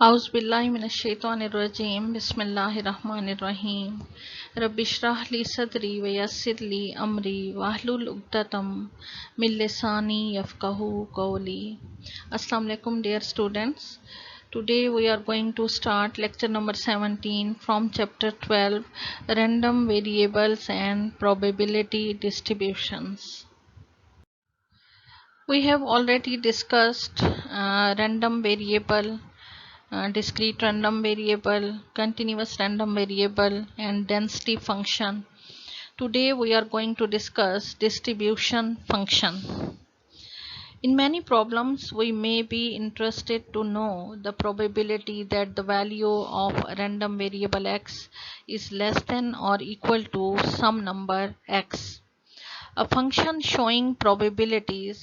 औज़ुबिल्लाहिमिनश्शैतानिर्रजीम बिस्मिल्लाहिर्रहमानिर्रहीम रब्बिश्रह ली सदरी वयस्सिर ली अमरी वाहलुल उक़्दतम मिन लिसानी यफ़क़हू क़ौली। अस्सलाम वालेकुम dear students. Today we are going to start lecture number 17 from chapter 12 random variables and probability distributions. We have already discussed random variable, discrete random variable, continuous random variable and density function. Today we are going to discuss distribution function. In many problems we may be interested to know the probability that the value of a random variable x is less than or equal to some number x. A function showing probabilities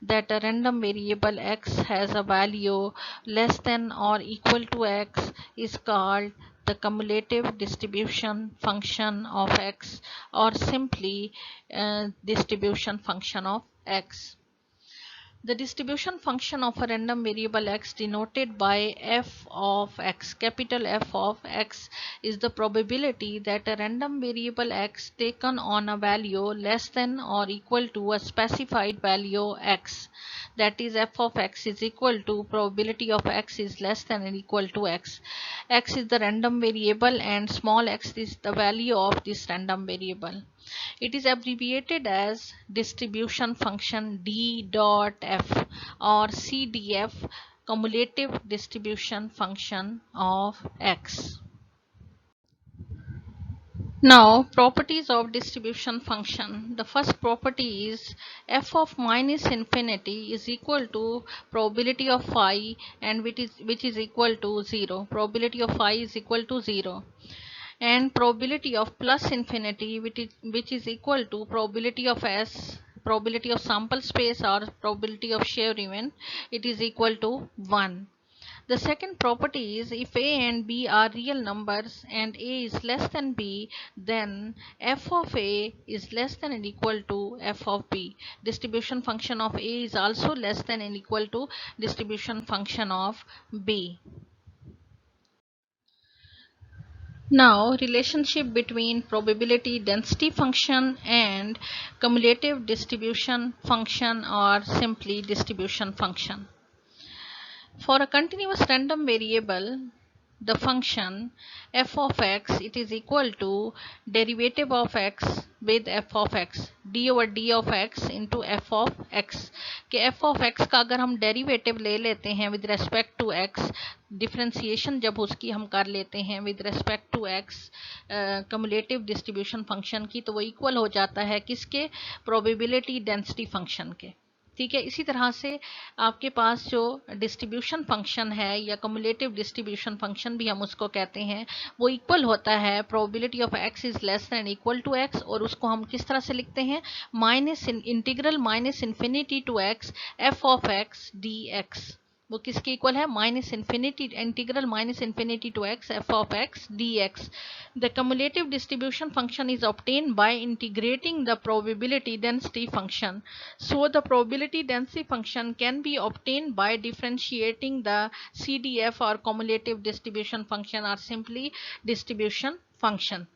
that a random variable x has a value less than or equal to x is called the cumulative distribution function of x, or simply distribution function of x. The distribution function of a random variable x denoted by f of x, capital F of x, is the probability that a random variable x taken on a value less than or equal to a specified value x, that is f of x is equal to probability of x is less than or equal to x. X is the random variable and small x is the value of this random variable. It is abbreviated as distribution function d dot f or CDF, cumulative distribution function of x. Now, properties of distribution function. The first property is f of minus infinity is equal to probability of phi, and which is equal to 0. Probability of phi is equal to 0. And probability of plus infinity, which is equal to probability of s, probability of sample space or probability of shear event, it is equal to 1. The second property is if a and b are real numbers and a is less than b, then f of a is less than or equal to f of b. Distribution function of a is also less than or equal to distribution function of b. Now, relationship between probability density function and cumulative distribution function, or simply distribution function. For a continuous random variable, the function f of x, it is equal to derivative of x with f of x, d over d of x into f of x. कि f of x का अगर हम derivative ले लेते हैं with respect to x, differentiation जब उसकी हम कर लेते हैं with respect to x cumulative distribution function की, तो वो इक्वल हो जाता है किसके, प्रोबेबिलिटी डेंसिटी फंक्शन के. ठीक है, इसी तरह से आपके पास जो डिस्ट्रीब्यूशन फंक्शन है या कम्युलेटिव डिस्ट्रीब्यूशन फंक्शन भी हम उसको कहते हैं, वो इक्वल होता है probability of x is less than equal to x, और उसको हम किस तरह से लिखते हैं, minus integral minus infinity to x f of x dx. वो किसके इक्वल है, minus infinity integral minus infinity to x f of x dx. The cumulative distribution function is obtained by integrating the probability density function. So the probability density function can be obtained by differentiating the CDF or cumulative distribution function, or simply distribution function.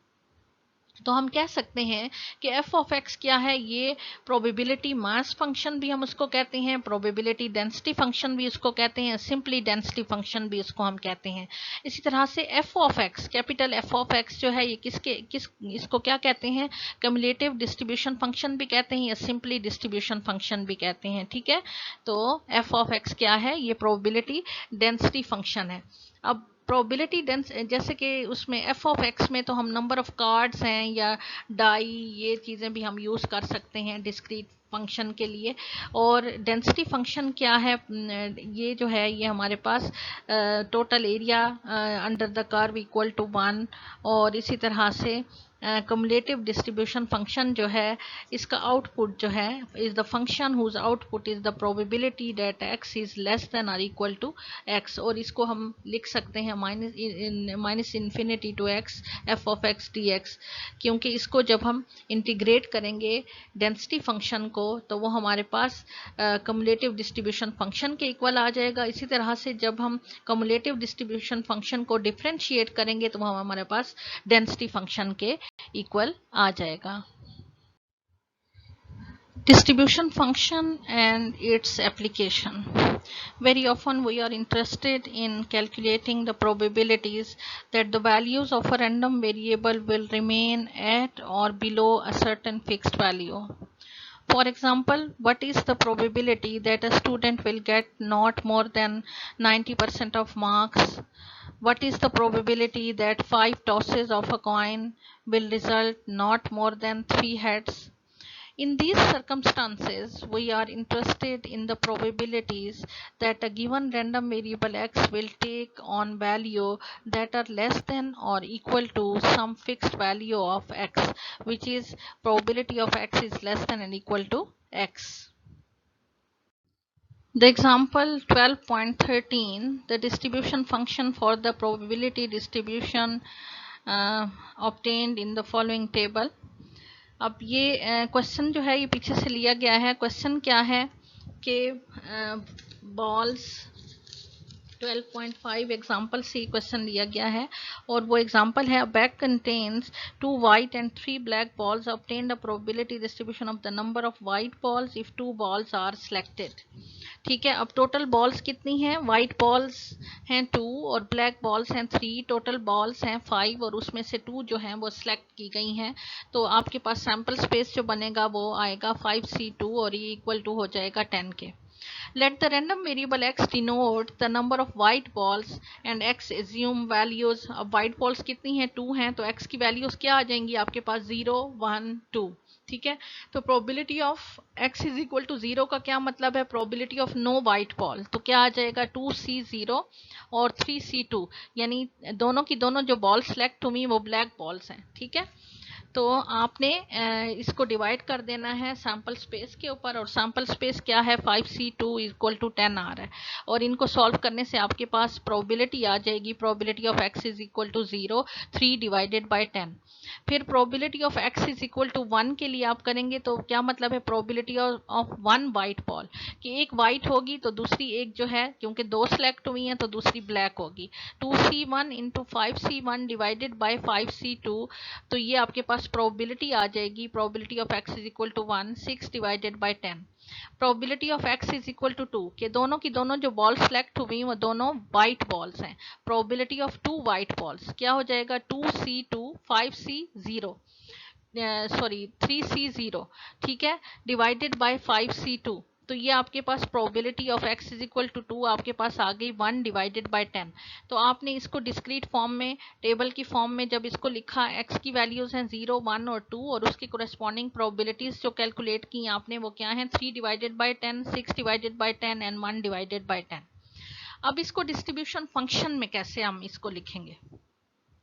तो हम कह सकते हैं कि f of x क्या है, ये probability mass function भी हम उसको कहते हैं, प्रोबेबिलिटी डेंसिटी फंक्शन भी उसको कहते हैं, सिंपली डेंसिटी फंक्शन भी उसको हम कहते हैं. इसी तरह से f of x, capital f of x जो है, ये इसको क्या कहते हैं, कम्युलेटिव डिस्ट्रीब्यूशन फंक्शन भी कहते हैं या सिंपली डिस्ट्रीब्यूशन फंक्शन भी कहते हैं. ठीक है, तो f of x क्या है, ये प्रोबेबिलिटी डेंसिटी फंक्शन है. अब प्रोबेबिलिटी डेंस, जैसे कि उसमें एफ ऑफ एक्स में तो हम नंबर ऑफ कार्ड्स हैं या डाई, ये चीज़ें भी हम यूज़ कर सकते हैं डिस्क्रीट फंक्शन के लिए. और डेंसिटी फंक्शन क्या है, ये जो है ये हमारे पास total area under the curve equal to 1, और इसी तरह से cumulative distribution function जो है इसका output जो है is the function whose output is the probability that x is less than or equal to x, और इसको हम लिख सकते हैं minus infinity to x f of x dx, क्योंकि इसको जब हम इंटीग्रेट करेंगे डेंसिटी फंक्शन को तो वो हमारे पास cumulative distribution function के इक्वल आ जाएगा। इसी तरह से जब हम cumulative distribution function को डिफरेंशिएट करेंगे तो वो हमारे पास डेंसिटी फंक्शन के इक्वल आ जाएगा। Distribution function and its application. Very often we are interested in calculating the probabilities that the values of a random variable will remain at or below a certain fixed value. For example, what is the probability that a student will get not more than 90% of marks? What is the probability that 5 tosses of a coin will result not more than 3 heads? In these circumstances, we are interested in the probabilities that a given random variable x will take on value that are less than or equal to some fixed value of x, which is probability of x is less than and equal to x. The example 12.13, the distribution function for the probability distribution obtained in the following table. अब ये question जो है ये पीछे से लिया गया है। क्वेश्चन क्या है कि बॉल्स 12.5 एग्जाम्पल से क्वेश्चन लिया गया है और वो एग्जाम्पल है, bag contains 2 white and 3 black balls, obtained a probability distribution of the number of white balls if 2 balls are selected। ठीक है, अब टोटल बॉल्स कितनी हैं? वाइट बॉल्स हैं 2 और ब्लैक बॉल्स हैं 3, टोटल बॉल्स हैं 5 और उसमें से 2 जो हैं वो सिलेक्ट की गई हैं। तो आपके पास सैम्पल स्पेस जो बनेगा वो आएगा 5c2 और ये इक्वल टू हो जाएगा 10 के। Let the random variable x denote the number of white balls and x assume values। अब white balls कितनी हैं? 2 हैं, तो x की वैल्यूज क्या आ जाएंगी आपके पास? 0 1 2। ठीक है, तो probability of x is equal to 0 का क्या मतलब है? Probability of no white ball, तो क्या आ जाएगा? 2c0 और 3c2, यानी दोनों की दोनों जो बॉल सेलेक्ट हुई वो ब्लैक बॉल्स हैं। ठीक है, तो आपने इसको डिवाइड कर देना है सैम्पल स्पेस के ऊपर, और सैम्पल स्पेस क्या है? 5c2 इक्वल टू 10 आ रहा है, और इनको सॉल्व करने से आपके पास प्रोबेबिलिटी आ जाएगी, probability of x is equal to 0, 3 divided by 10। फिर probability of x is equal to 1 के लिए आप करेंगे तो क्या मतलब है? प्रोबेबिलिटी ऑफ 1 वाइट बॉल, कि एक वाइट होगी तो दूसरी एक जो है, क्योंकि 2 सेलेक्ट हुई हैं तो दूसरी ब्लैक होगी। 2c1 into 5c1 divided by 5c2, तो ये आपके पास प्रोबेबिलिटी आ जाएगी, probability of x is equal to 1, 6 divided by 10। Probability of x is equal to 2, के दोनों की दोनों जो बॉल सेलेक्ट हुई वो दोनों वाइट बॉल्स हैं। प्रोबेबिलिटी ऑफ 2 वाइट बॉल्स क्या हो जाएगा? 2c2 5c0 सॉरी 3c0, ठीक है, डिवाइडेड बाय 5c2, तो ये आपके पास probability of x is equal to 2 आपके पास आ गई 1 डिवाइडेड बाय 10। तो आपने इसको डिस्क्रीट फॉर्म में, टेबल की फॉर्म में जब इसको लिखा, x की वैल्यूज हैं 0 1 और 2 और उसकी कोरेस्पॉन्डिंग प्रोबेबिलिटीज जो कैलकुलेट की आपने वो क्या है? 3 divided by 10, 6 divided by 10 and 1 divided by 10। अब इसको डिस्ट्रीब्यूशन फंक्शन में कैसे हम इसको लिखेंगे?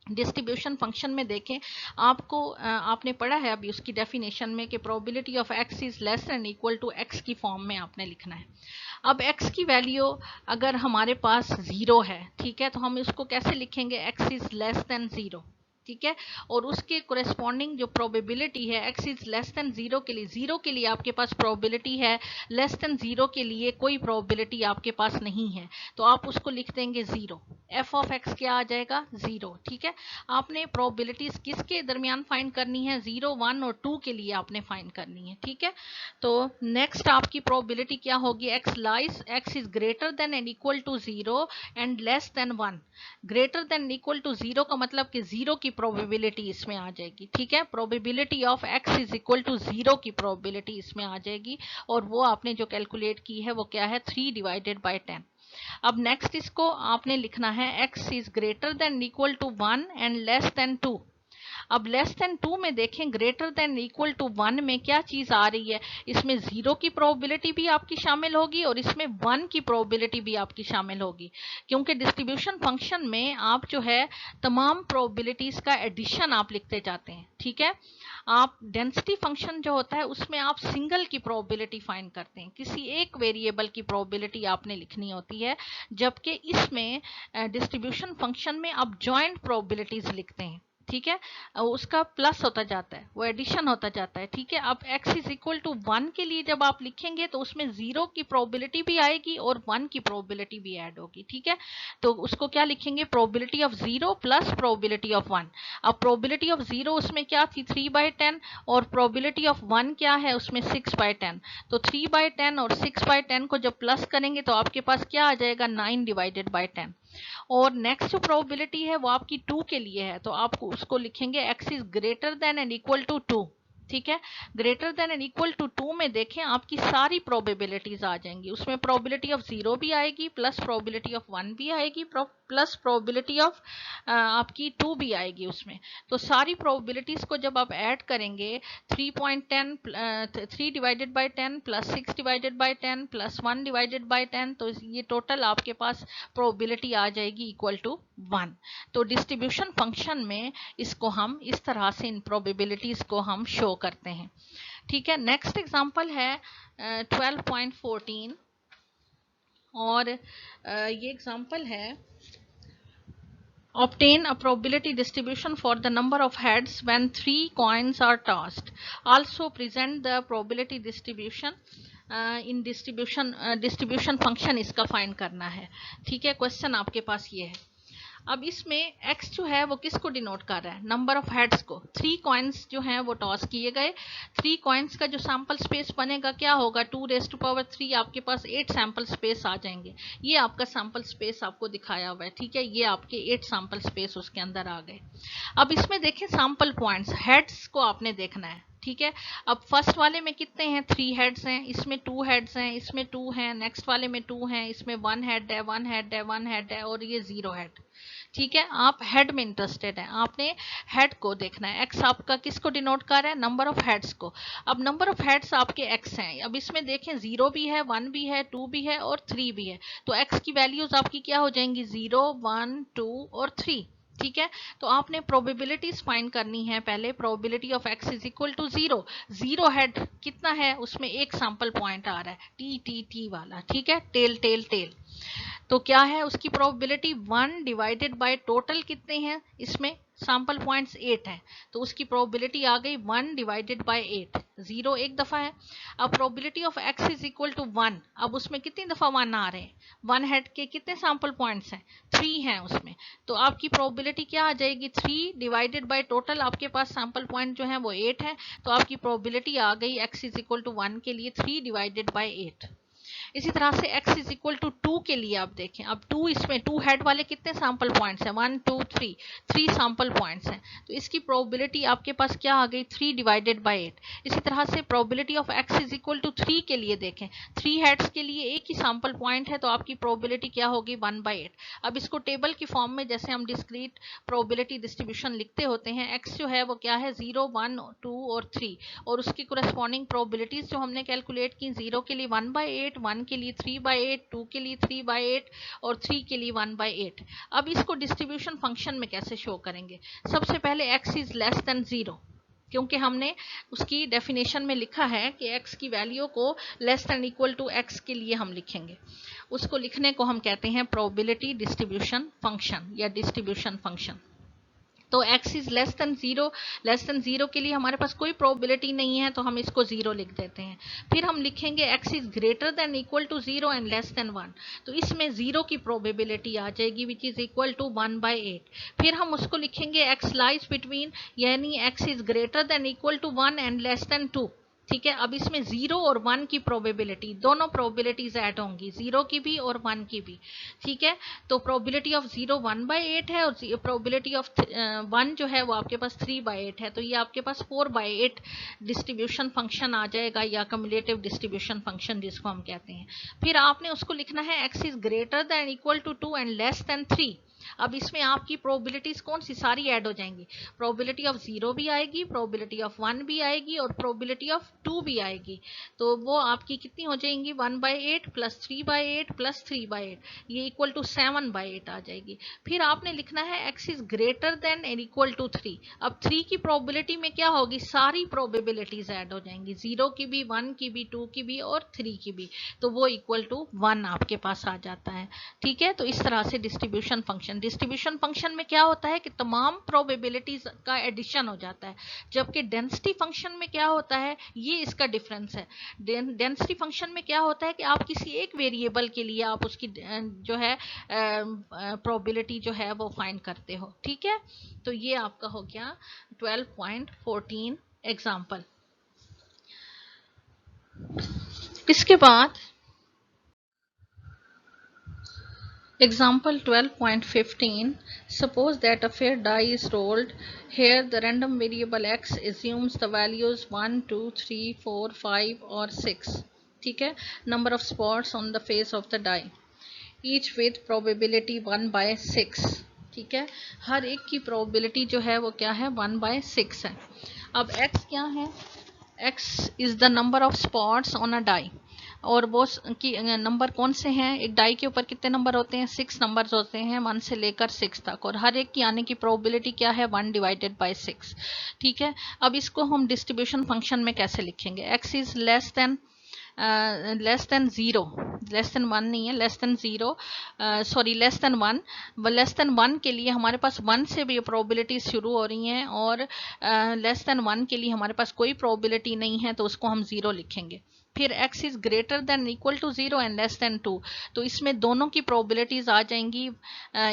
डिस्ट्रीब्यूशन फंक्शन में देखें, आपको आपने पढ़ा है अभी उसकी डेफिनेशन में कि probability of x is less than equal to x की फॉर्म में आपने लिखना है। अब x की वैल्यू अगर हमारे पास 0 है, ठीक है, तो हम इसको कैसे लिखेंगे? x इज लेस देन 0, ठीक है, और उसके कोरेस्पॉन्डिंग जो प्रोबेबिलिटी है x इज लेस देन 0 के लिए, 0 के लिए आपके पास प्रोबेबिलिटी है, लेस देन 0 के लिए कोई प्रोबेबिलिटी आपके पास नहीं है, तो आप उसको लिख देंगे 0। f ऑफ x क्या आ जाएगा? 0। ठीक है, आपने प्रोबेबिलिटीज किसके दरमियान फाइंड करनी है? 0 1 और 2 के लिए आपने फाइंड करनी है। ठीक है, तो नेक्स्ट आपकी प्रोबेबिलिटी क्या होगी? x is greater than and equal to 0 and less than 1। Greater than equal to 0 का मतलब कि 0 की प्रोबेबिलिटी इसमें आ जाएगी। ठीक है, probability of x is equal to 0 की प्रोबेबिलिटी इसमें आ जाएगी, और वो आपने जो कैलकुलेट की है वो क्या है? 3 डिवाइडेड बाय 10। अब नेक्स्ट इसको आपने लिखना है x is greater than equal to 1 and less than 2। अब लेस देन 2 में देखें ग्रेटर देन इक्वल टू 1 में क्या चीज आ रही है, इसमें 0 की प्रोबेबिलिटी भी आपकी शामिल होगी और इसमें 1 की प्रोबेबिलिटी भी आपकी शामिल होगी, क्योंकि डिस्ट्रीब्यूशन फंक्शन में आप जो है तमाम प्रोबेबिलिटीज का एडिशन आप लिखते जाते हैं। ठीक है, आप डेंसिटी फंक्शन जो होता है उसमें आप सिंगल की प्रोबेबिलिटी फाइंड करते हैं, किसी एक वेरिएबल की प्रोबेबिलिटी आपने लिखनी होती है, जबकि इसमें डिस्ट्रीब्यूशन फंक्शन में आप जॉइंट प्रोबेबिलिटीज लिखते हैं। ठीक है, उसका प्लस होता जाता है, वो एडिशन होता जाता है। ठीक है, अब x इज इक्वल टू 1 के लिए जब आप लिखेंगे तो उसमें 0 की प्रोबेबिलिटी भी आएगी और 1 की प्रोबेबिलिटी भी ऐड होगी। ठीक है, तो उसको क्या लिखेंगे, probability of 0 plus probability of 1। अब प्रोबेबिलिटी ऑफ 0 उसमें क्या थी, 3/10, और प्रोबेबिलिटी ऑफ 1 क्या है उसमें 6/10। तो 3/10 और 6/10 को जब प्लस करेंगे तो आपके पास क्या आ जाएगा, 9/10। और नेक्स्ट जो प्रोबेबिलिटी है वो आपकी 2 के लिए है, तो आप उसको लिखेंगे x is greater than and equal to 2। ठीक है, greater than and equal to 2 में देखें आपकी सारी प्रोबेबिलिटीज आ जाएंगी, उसमें प्रोबेबिलिटी ऑफ 0 भी आएगी, प्लस प्रोबेबिलिटी ऑफ 1 भी आएगी, प्लस प्रोबेबिलिटी ऑफ आपकी 2 भी आएगी उसमें। तो सारी प्रोबेबिलिटीज को जब आप ऐड करेंगे 3/10 प्लस 6/10 प्लस 1/10, तो ये टोटल आपके पास प्रोबेबिलिटी आ जाएगी इक्वल टू 1। तो डिस्ट्रीब्यूशन फंक्शन में इसको हम इस तरह से इन प्रोबेबिलिटीज को हम शो करते हैं। ठीक है, नेक्स्ट एग्जांपल है 12.14 और ये एग्जांपल है obtain a probability distribution for the number of heads when 3 coins are tossed. Also present the probability distribution in distribution function इसका फाइंड करना है। ठीक है, क्वेश्चन आपके पास ये है। अब इसमें x जो है वो किसको डिनोट कर रहा है, नंबर ऑफ हेड्स को। 3 कॉइन्स जो हैं वो टॉस किए गए, 3 कॉइन्स का जो सैंपल स्पेस बनेगा क्या होगा, 2⁻³ आपके पास 8 सैंपल स्पेस आ जाएंगे। ये आपका सैंपल स्पेस आपको दिखाया हुआ है। ठीक है, ये आपके 8 सैंपल स्पेस उसके अंदर आ गए। अब इसमें देखें सैंपल पॉइंट्स, हेड्स को आपने देखना है। ठीक है, अब फर्स्ट वाले में कितने हैं, 3 हेड्स हैं, इसमें 2 हेड्स हैं, इसमें 2 हैं, नेक्स्ट वाले में 2 हैं, इसमें 1 हेड है, 1 हेड है, 1 हेड है और ये 0 हेड। ठीक है, आप हेड में इंटरेस्टेड हैं, आपने हेड को देखना है। एक्स आपका किसको डिनोट कर रहा है, नंबर ऑफ हेड्स को। अब नंबर ऑफ हेड्स आपके एक्स हैं। अब इसमें देखें 0 भी है, 1 भी है, 2 भी है और 3 भी है, तो एक्स की वैल्यूज आपकी क्या हो जाएंगी, 0, 1, 2 और 3। ठीक है, तो आपने प्रोबेबिलिटीज फाइंड करनी है। पहले probability of x is equal to 0। 0 head कितना है, उसमें एक सैंपल पॉइंट आ रहा है, टी वाला। ठीक है, टेल, तो क्या है उसकी प्रोबेबिलिटी, 1 डिवाइडेड बाय टोटल कितने हैं, इसमें सैंपल पॉइंट्स 8 हैं, तो उसकी प्रोबेबिलिटी आ गई 1 डिवाइडेड बाय 8। 0 एक दफा है। अब probability of x is equal to 1, अब उसमें कितनी दफा 1 आ रहे हैं, 1 हेड के कितने सैंपल पॉइंट्स हैं, 3 हैं उसमें, तो आपकी प्रोबेबिलिटी क्या आ जाएगी, 3 डिवाइडेड बाय टोटल आपके पास सैंपल पॉइंट जो है वो 8 है, तो आपकी प्रोबेबिलिटी आ गई x इज इक्वल टू 1 के लिए 3 डिवाइडेड बाय 8। इसी तरह से x इज इक्वल टू 2 के लिए आप देखें, अब 2 इसमें 2 हेड वाले कितने सैंपल पॉइंट्स हैं, 1, 2, 3 सैंपल पॉइंट्स हैं, तो इसकी प्रोबेबिलिटी आपके पास क्या आ गई, 3 डिवाइडेड बाय 8। इसी तरह से probability of x is equal to 3 के लिए देखें, 3 हेड्स के लिए एक ही सैंपल पॉइंट है, तो आपकी प्रोबेबिलिटी क्या होगी, 1/8। अब इसको टेबल की फॉर्म में जैसे हम डिस्क्रीट प्रोबेबिलिटी डिस्ट्रीब्यूशन लिखते होते हैं, x जो है वो क्या है, 0, 1, 2 और 3, और उसकी कोरेस्पॉन्डिंग प्रोबेबिलिटीज जो हमने कैलकुलेट की, 0 के लिए 1/8, 1 के लिए 3/8, 2 के लिए 3/8 और 3 के लिए 1/8। अब इसको डिस्ट्रीब्यूशन फंक्शन में कैसे शो करेंगे, सबसे पहले x इज लेस देन 0, क्योंकि हमने उसकी डेफिनेशन में लिखा है कि x की वैल्यू को less than equal to x के लिए हम लिखेंगे। उसको लिखने को हम कहते हैं प्रोबेबिलिटी डिस्ट्रीब्यूशन फंक्शन या डिस्ट्रीब्यूशन फंक्शन। तो x इज लेस देन 0 के लिए हमारे पास कोई प्रोबेबिलिटी नहीं है, तो हम इसको 0 लिख देते हैं। फिर हम लिखेंगे x is greater than equal to 0 and less than 1, तो इसमें 0 की प्रोबेबिलिटी आ जाएगी विच इज इक्वल टू 1/8। फिर हम उसको लिखेंगे x लाइज बिटवीन, यानी x is greater than equal to 1 and less than 2। ठीक है, अब इसमें 0 और 1 की प्रोबेबिलिटी, दोनों प्रोबेबिलिटीज ऐड होंगी, 0 की भी और 1 की भी। ठीक है, तो प्रोबेबिलिटी ऑफ 0 1/8 है और प्रोबेबिलिटी ऑफ 1 जो है वो आपके पास 3/8 है, तो ये आपके पास 4/8 डिस्ट्रीब्यूशन फंक्शन आ जाएगा या कम्युलेटिव डिस्ट्रीब्यूशन फंक्शन जिसको हम कहते हैं। फिर आपने उसको लिखना है x is greater than equal to 2 and less than 3। अब इसमें आपकी प्रोबेबिलिटीज कौन सी सारी ऐड हो जाएंगी, प्रोबेबिलिटी ऑफ 0 भी आएगी, प्रोबेबिलिटी ऑफ 1 भी आएगी और प्रोबेबिलिटी ऑफ 2 भी आएगी। तो वो आपकी कितनी हो जाएंगी, 1/8 प्लस 3/8 प्लस 3/8, ये इक्वल टू 7/8 आ जाएगी। फिर आपने लिखना है x is greater than and equal to 3। अब 3 की प्रोबेबिलिटी में क्या होगी, सारी प्रोबेबिलिटीज ऐड हो जाएंगी, 0 की भी, 1 की भी, 2 की भी और 3 की भी, तो वो इक्वल टू 1 आपके पास आ जाता है। ठीक है, तो इस तरह से डिस्ट्रीब्यूशन फंक्शन में क्या होता है कि तमाम प्रोबेबिलिटीज का एडिशन हो जाता है, जबकि डेंसिटी फंक्शन में क्या होता है, ये इसका डिफरेंस है। डेंसिटी फंक्शन में क्या होता है कि आप किसी एक वेरिएबल के लिए आप उसकी जो है प्रोबेबिलिटी जो है वो फाइंड करते हो। ठीक है, तो ये आपका हो गया 12.14 एग्जाम्पल। इसके बाद example 12.15, suppose that a fair die is rolled. Here the random variable x assumes the values 1 2 3 4 5 or 6, ठीक है, number of spots on the face of the die, each with probability 1/6। ठीक है, हर एक की प्रोबेबिलिटी जो है वो क्या है, 1/6 है। अब x क्या है, x is the number of spots on a die, और वो की नंबर कौन से हैं, एक डाई के ऊपर कितने नंबर होते हैं, 6 नंबर्स होते हैं 1 से लेकर 6 तक, और हर एक की आने की प्रोबेबिलिटी क्या है, 1/6। ठीक है, अब इसको हम डिस्ट्रीब्यूशन फंक्शन में कैसे लिखेंगे, x is less then 0, less than 1 नहीं है, less than 0, sorry less than 1, less than 1 के लिए हमारे पास 1 से भी प्रोबेबिलिटी शुरू हो रही हैं, और लेस देन 1 के लिए हमारे पास कोई प्रोबेबिलिटी नहीं है, तो उसको हम 0 लिखेंगे। फिर x is greater than equal to 0 and less than 2, तो इसमें दोनों की प्रोबेबिलिटीज आ जाएंगी।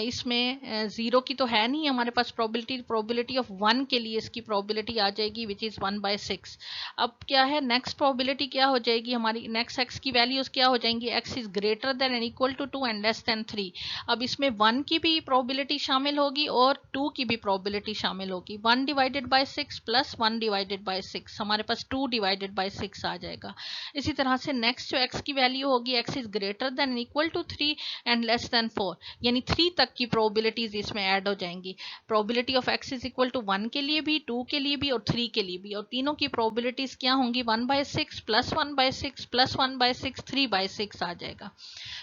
इसमें 0 की तो है नहीं हमारे पास प्रोबेबिलिटी ऑफ 1 के लिए इसकी प्रोबेबिलिटी आ जाएगी विच इज 1/6। अब क्या है, नेक्स्ट प्रोबेबिलिटी क्या हो जाएगी हमारी, नेक्स्ट x की वैल्यूज क्या हो जाएंगी, x is greater than and equal to 2 and less than 3। अब इसमें 1 की भी प्रोबेबिलिटी शामिल होगी और 2 की भी प्रोबेबिलिटी शामिल होगी, 1/6 प्लस 1/6, हमारे पास 2/6 आ जाएगा। इसी तरह से नेक्स्ट जो x की वैल्यू होगी, x is greater than equal to 3 and less than 4, यानी 3 तक की प्रोबेबिलिटीज इसमें ऐड हो जाएंगी। Probability of x is equal to 1 के लिए भी, 2 के लिए भी और 3 के लिए भी, और तीनों की प्रोबेबिलिटीज क्या होंगी, 1/6 प्लस 1/6 प्लस 1/6, 3/6 आ जाएगा।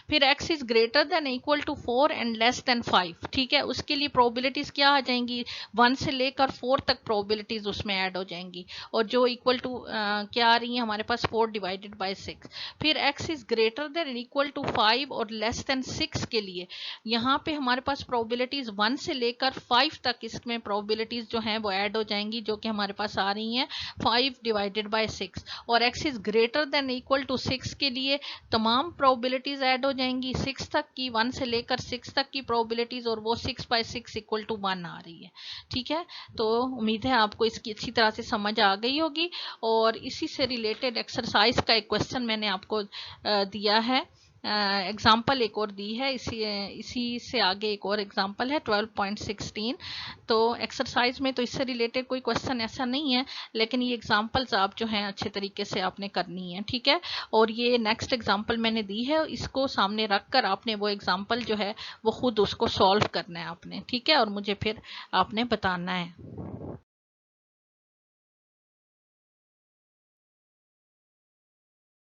फिर x is greater than equal to 4 and less than 5, ठीक है, उसके लिए प्रोबेबिलिटीज क्या आ जाएंगी, 1 से लेकर 4 तक प्रोबेबिलिटीज उसमें ऐड हो जाएंगी, और जो इक्वल टू क्या आ रही है हमारे पास 4/6। फिर x is greater than equal to 5 और लेस देन 6 के लिए यहाँ पे हमारे पास प्रोबेबिलिटीज 1 से लेकर 5 तक इसमें प्रोबेबिलिटीज जो हैं वो ऐड हो जाएंगी, जो कि हमारे पास आ रही हैं 5/6। और x is greater than equal to 6 के लिए तमाम प्रोबेबिलिटीज ऐड हो जाएंगी 6 तक की, 1 से लेकर 6 तक की प्रोबेबिलिटीज, और वो 6/6 इक्वल टू 1 आ रही है। ठीक है, तो उम्मीद है आपको इसकी अच्छी तरह से समझ आ गई होगी, और इसी से रिलेटेड एक्सरसाइज का एक क्वेश्चन मैंने आपको दिया है, एग्जाम्पल एक और दी है, इसी से आगे एक और एग्जाम्पल है 12.16। तो एक्सरसाइज में तो इससे रिलेटेड कोई क्वेश्चन ऐसा नहीं है, लेकिन ये एग्जाम्पल्स आप जो हैं अच्छे तरीके से आपने करनी है। ठीक है, और ये नेक्स्ट एग्जाम्पल मैंने दी है, इसको सामने रख कर आपने वो एग्जाम्पल जो है वो खुद उसको सॉल्व करना है आपने। ठीक है, और मुझे फिर आपने बताना है।